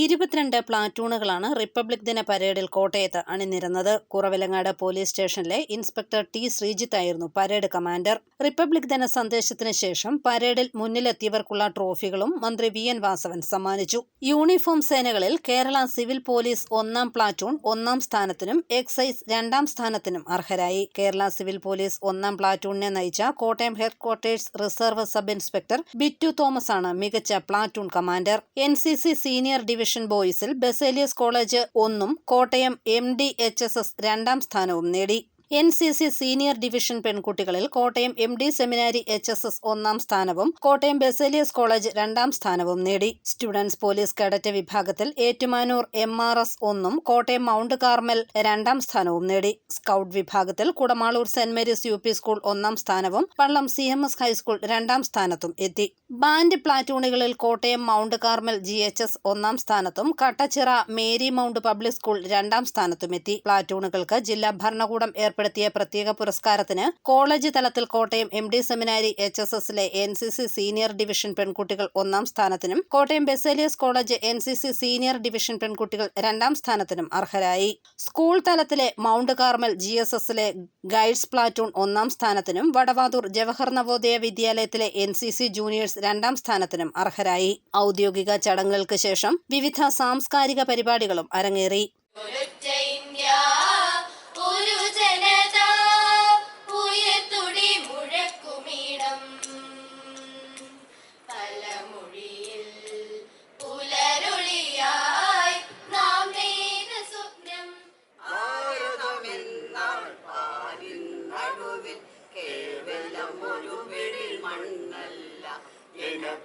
22 പ്ലാറ്റൂണുകളാണ് republic ദിന പരേഡിൽ കോട്ടയത്ത് അണിനിരന്നത്. കുറവിലങ്ങാട് പോലീസ് സ്റ്റേഷനിലെ ഇൻസ്പെക്ടർ ടി ശ്രീജിത്തായിരുന്നു പരേഡ് കമാൻഡർ. റിപ്പബ്ലിക് ദിന സന്ദേശത്തിന് ശേഷം പരേഡിൽ മുന്നിലെത്തിയവർക്കുള്ള ട്രോഫികളും മന്ത്രി വി എൻ വാസവൻ സമ്മാനിച്ചു. യൂണിഫോം സേനകളിൽ കേരള സിവിൽ പോലീസ് 1-ാം പ്ലാറ്റൂൺ 1-ാം സ്ഥാനത്തിനും എക്സൈസ് 2-ാം സ്ഥാനത്തിനും അർഹരായി. കേരള സിവിൽ പോലീസ് 1-ാം പ്ലാറ്റൂണിനെ നയിച്ച Kottayam headquarters reserve sub inspector Bittu Thomas ആണ് മികച്ച platoon commander. NCC senior division ബോയ്സിൽ ബസേലിയസ് കോളേജ് 1-ഉം കോട്ടയം MDHSS 2-ാം സ്ഥാനവും നേടി. NCC സീനിയർ ഡിവിഷൻ പെൺകുട്ടികളിൽ കോട്ടയം MD സെമിനാരി HSS 1-ാം സ്ഥാനവും കോട്ടയം ബസേലിയസ് കോളേജ് 2-ാം സ്ഥാനവും നേടി. സ്റ്റുഡൻസ് പോലീസ് കേഡറ്റ് വിഭാഗത്തിൽ ഏറ്റുമാനൂർ MRS 1-ഉം കോട്ടയം മൗണ്ട് കാർമൽ 2-ാം സ്ഥാനവും നേടി. സ്കൗട്ട് വിഭാഗത്തിൽ Kudamaloor Saint Mary's UP school 1-ാം സ്ഥാനവും പള്ളം CMS ഹൈസ്കൂൾ 2-ാം സ്ഥാനത്തും എത്തി. ബാൻഡ് പ്ലാറ്റൂണുകളിൽ കോട്ടയം മൗണ്ട് കാർമൽ GHS 1-ാം സ്ഥാനത്തും Kattachira Mary Mount public school 2-ാം സ്ഥാനത്തുമെത്തി. പ്ലാറ്റൂണുകൾക്ക് ജില്ലാ ഭരണകൂടം ഏർപ്പെടുത്തിയ പ്രത്യേക പുരസ്കാരത്തിന് കോളേജ് തലത്തിൽ കോട്ടയം MD സെമിനാരി HSSലെ NCC സീനിയർ ഡിവിഷൻ പെൺകുട്ടികൾ 1-ാം സ്ഥാനത്തിനും Kottayam Baselius college NCC senior division പെൺകുട്ടികൾ 2-ാം സ്ഥാനത്തിനും അർഹരായി. സ്കൂൾ തലത്തിലെ മൗണ്ട് കാർമൽ GSSലെ ഗൈഡ്സ് പ്ലാറ്റൂൺ 1-ാം സ്ഥാനത്തിനും വടവാതൂർ ജവഹർ നവോദയ വിദ്യാലയത്തിലെ NCC ജൂനിയേഴ്സ് 2-ാം സ്ഥാനത്തിനും അർഹരായി. ഔദ്യോഗിക ചടങ്ങുകൾക്ക് ശേഷം വിവിധ സാംസ്കാരിക പരിപാടികളും അരങ്ങേറി.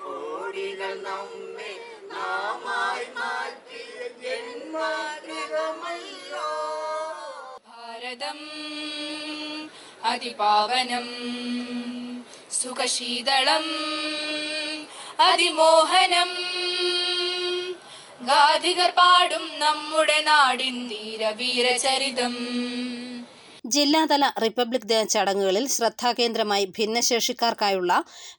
കോടികൾ നമ്മെ നാമായി മാറ്റിയ ജന്മഗൃഹമല്ലോ ഭാരതം അതിപാവനം സുഖശീതളം അതിമോഹനം ഗാധികർ പാടും നമ്മുടെ നാടിൻ ധീരവീരചരിതം. ജില്ലാതല റിപ്പബ്ലിക് ദിന ചടങ്ങുകളിൽ ശ്രദ്ധാകേന്ദ്രമായി ഭിന്നശേഷിക്കാർക്കായുള്ള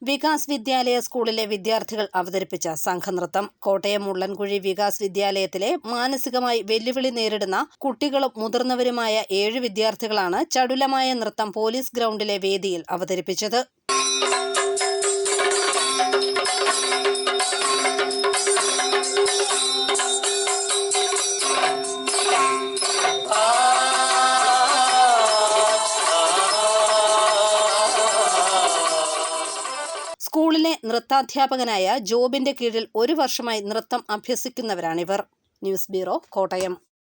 വികാസ് വിദ്യാലയ സ്കൂളിലെ വിദ്യാർത്ഥികൾ അവതരിപ്പിച്ച സംഘനൃത്തം. കോട്ടയം മുള്ളൻകുഴി വികാസ് വിദ്യാലയത്തിലെ മാനസികമായി വെല്ലുവിളി നേരിടുന്ന കുട്ടികളും മുതിർന്നവരുമായ 7 വിദ്യാർത്ഥികളാണ് ചടുലമായ നൃത്തം പോലീസ് ഗ്രൗണ്ടിലെ വേദിയിൽ അവതരിപ്പിച്ചത്. സ്കൂളിലെ നൃത്താധ്യാപകനായ ജോബിന്റെ കീഴിൽ 1 വർഷമായി നൃത്തം അഭ്യസിക്കുന്നവരാണിവർ. News bureau, Kottayam.